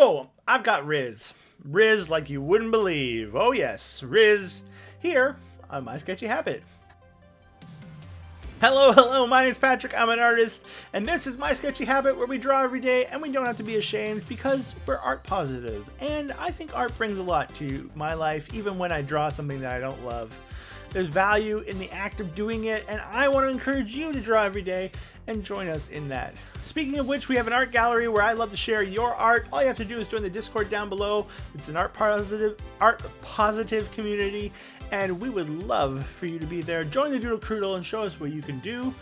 Oh, I've got Rizz. Rizz like you wouldn't believe. Oh yes, Rizz here on My Sketchy Habit. Hello, my name's Patrick, I'm an artist, and this is My Sketchy Habit, where we draw every day and we don't have to be ashamed because we're art positive. And I think art brings a lot to my life, even when I draw something that I don't love. There's value in the act of doing it, and I want to encourage you to draw every day and join us in that. Speaking of which, we have an art gallery where I love to share your art. All you have to do is join the Discord down below. It's an art positive community, and we would love for you to be there. Join the Doodle Croodle and show us what you can do.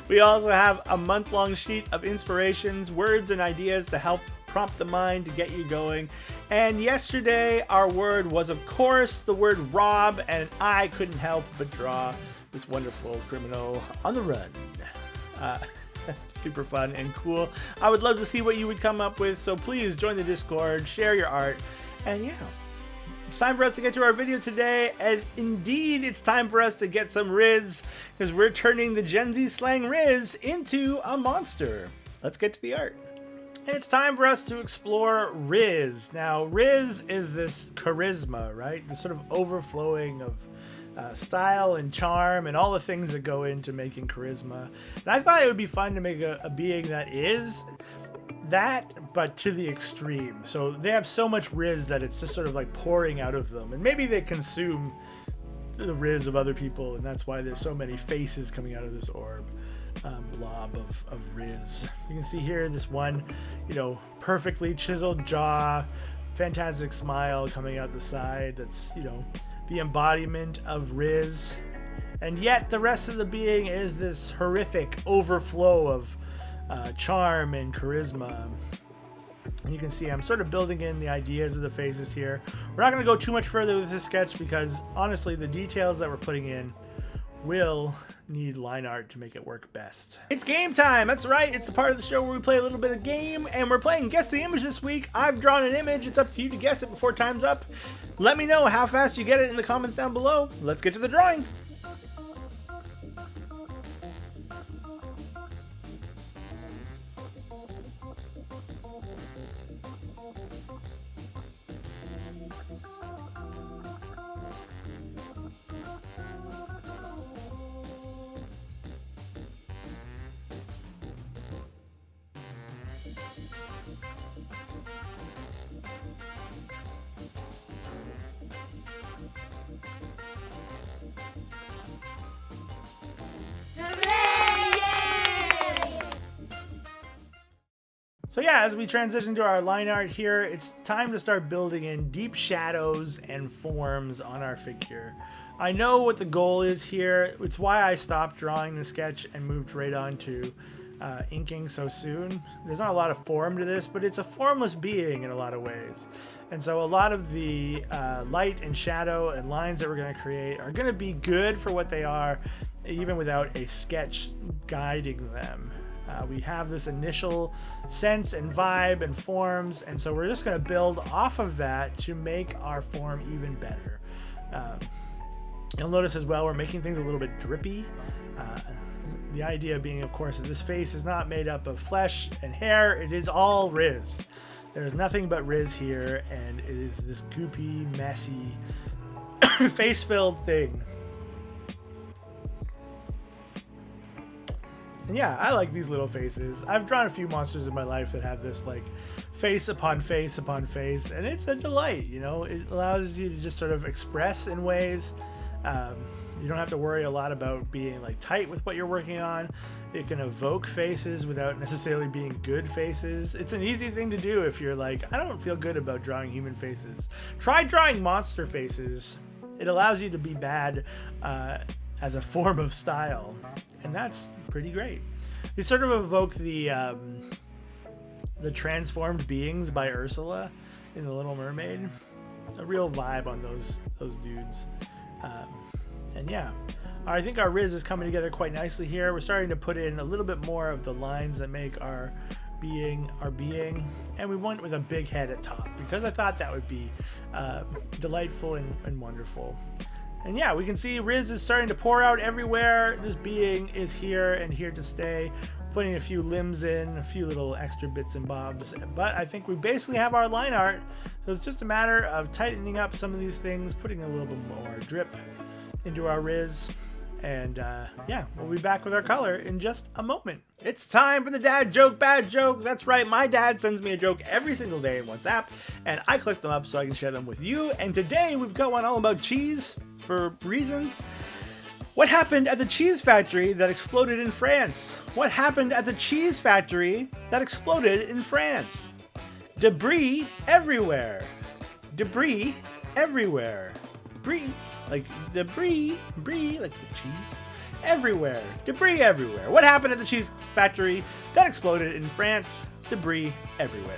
We also have a month-long sheet of inspirations, words, and ideas to help prompt the mind to get you going. And yesterday our word was, of course, the word rob, and I couldn't help but draw this wonderful criminal on the run. Super fun and cool. I would love to see what you would come up with, so please join the Discord, share your art, and yeah, it's time for us to get to our video today. And indeed, it's time for us to get some Rizz, because we're turning the Gen Z slang Rizz into a monster. Let's get to the art. And it's time for us to explore Rizz. Now, Rizz is this charisma, right? This sort of overflowing of style and charm and all the things that go into making charisma. And I thought it would be fun to make a being that is that, but to the extreme. So they have so much Rizz that it's just sort of like pouring out of them. And maybe they consume the Rizz of other people, and that's why there's so many faces coming out of this orb. Blob of Rizz. You can see here this one, perfectly chiseled jaw, fantastic smile coming out the side. That's, the embodiment of Rizz. And yet the rest of the being is this horrific overflow of charm and charisma. And you can see I'm sort of building in the ideas of the faces here. We're not going to go too much further with this sketch because honestly the details that we're putting in will need line art to make it work best. It's game time! That's right, it's the part of the show where we play a little bit of game, and we're playing Guess the Image this week. I've drawn an image, it's up to you to guess it before time's up. Let me know how fast you get it in the comments down below. Let's get to the drawing! So yeah, as we transition to our line art here, it's time to start building in deep shadows and forms on our figure. I know what the goal is here. It's why I stopped drawing the sketch and moved right on to inking so soon. There's not a lot of form to this, but it's a formless being in a lot of ways. And so a lot of the light and shadow and lines that we're going to create are going to be good for what they are, even without a sketch guiding them. We have this initial sense and vibe and forms, and so we're just going to build off of that to make our form even better. You'll notice as well we're making things a little bit drippy. The idea being, of course, that this face is not made up of flesh and hair. It is all Rizz. There's nothing but Rizz here, and it is this goopy, messy, face-filled thing. And yeah, I like these little faces. I've drawn a few monsters in my life that have this like face upon face upon face, and it's a delight. It allows you to just sort of express in ways. You don't have to worry a lot about being like tight with what you're working on. It can evoke faces without necessarily being good faces. It's an easy thing to do if you're like, I don't feel good about drawing human faces. Try drawing monster faces. It allows you to be bad as a form of style, and that's pretty great. They sort of evoke the transformed beings by Ursula in The Little Mermaid. A real vibe on those dudes. And yeah, I think our Rizz is coming together quite nicely here. We're starting to put in a little bit more of the lines that make our being, and we went with a big head at top because I thought that would be delightful and wonderful. And yeah, we can see Rizz is starting to pour out everywhere. This being is here and here to stay. putting a few limbs in, a few little extra bits and bobs. But I think we basically have our line art. So it's just a matter of tightening up some of these things, putting a little bit more drip into our Rizz. And yeah, we'll be back with our color in just a moment. It's time for the dad joke, bad joke. That's right, my dad sends me a joke every single day in WhatsApp, and I click them up so I can share them with you. And today we've got one all about cheese, for reasons. What happened at the cheese factory that exploded in France? What happened at the cheese factory that exploded in France? Debris everywhere. Debris everywhere. Brie, like debris, brie, like the cheese. Everywhere. Debris everywhere. What happened at the cheese factory that exploded in France? Debris everywhere.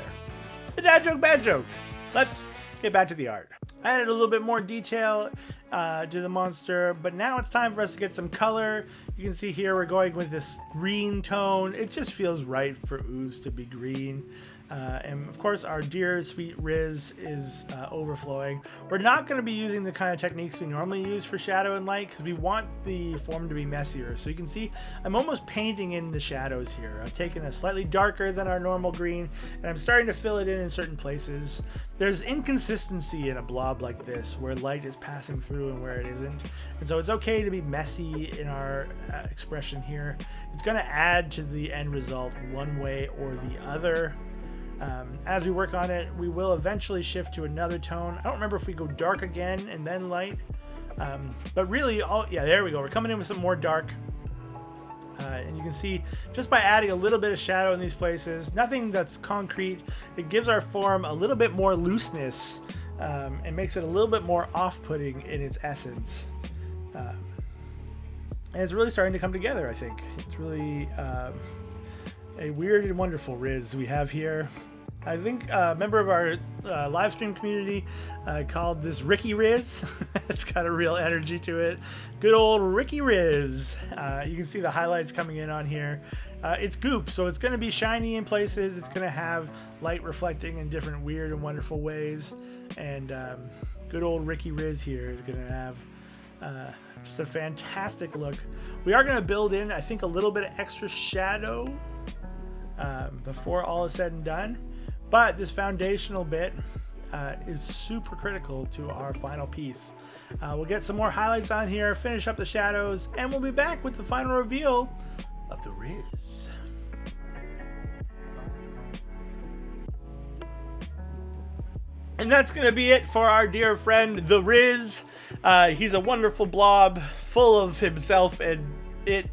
The dad joke, bad joke. Let's get back to the art. I added a little bit more detail to the monster, but now it's time for us to get some color. You can see here we're going with this green tone. It just feels right for ooze to be green. And of course our dear sweet Rizz is overflowing. We're not going to be using the kind of techniques we normally use for shadow and light because we want the form to be messier. So you can see I'm almost painting in the shadows here. I've taken a slightly darker than our normal green and I'm starting to fill it in certain places. There's inconsistency in a blob like this where light is passing through and where it isn't. And so it's okay to be messy in our expression here. It's going to add to the end result one way or the other. As we work on it, we will eventually shift to another tone. I don't remember if we go dark again and then light, but really, yeah, there we go. We're coming in with some more dark, and you can see just by adding a little bit of shadow in these places, nothing that's concrete, it gives our form a little bit more looseness and makes it a little bit more off-putting in its essence. And it's really starting to come together, I think. It's really a weird and wonderful Rizz we have here. I think a member of our live stream community called this Ricky Rizz. It's got a real energy to it. Good old Ricky Rizz. You can see the highlights coming in on here. It's goop, so it's going to be shiny in places. It's going to have light reflecting in different weird and wonderful ways. And good old Ricky Rizz here is going to have just a fantastic look. We are going to build in, I think, a little bit of extra shadow before all is said and done. But this foundational bit is super critical to our final piece. We'll get some more highlights on here, finish up the shadows, and we'll be back with the final reveal of the Rizz. And that's going to be it for our dear friend, the Rizz. He's a wonderful blob, full of himself and it.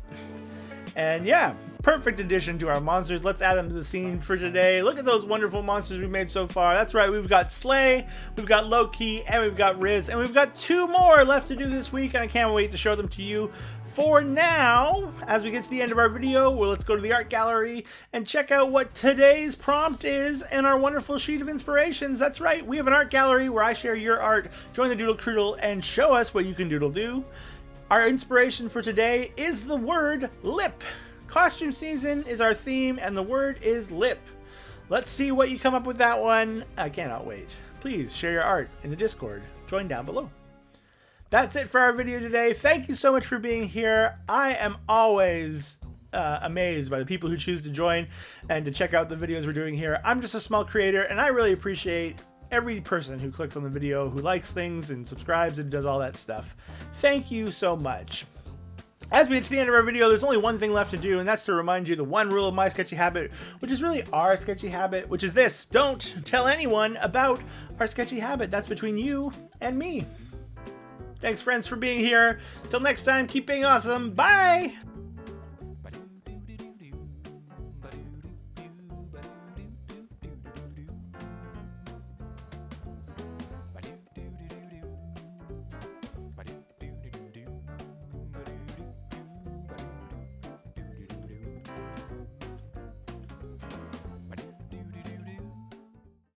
And yeah, perfect addition to our monsters. Let's add them to the scene for today. Look at those wonderful monsters we've made so far. That's right, we've got Slay, we've got Loki, and we've got Rizz, and we've got 2 more left to do this week, and I can't wait to show them to you. For now, as we get to the end of our video, well, let's go to the art gallery and check out what today's prompt is and our wonderful sheet of inspirations. That's right, we have an art gallery where I share your art. Join the Doodle Croodle and show us what you can doodle do. Our inspiration for today is the word lip. Costume season is our theme, and the word is lip. Let's see what you come up with that one. I cannot wait. Please share your art in the Discord. Join down below. That's it for our video today. Thank you so much for being here. I am always amazed by the people who choose to join and to check out the videos we're doing here. I'm just a small creator, and I really appreciate every person who clicks on the video, who likes things and subscribes and does all that stuff. Thank you so much. As we get to the end of our video, there's only one thing left to do, and that's to remind you the one rule of my sketchy habit, which is really our sketchy habit, which is this: don't tell anyone about our sketchy habit. That's between you and me. Thanks, friends, for being here. Till next time, keep being awesome. Bye!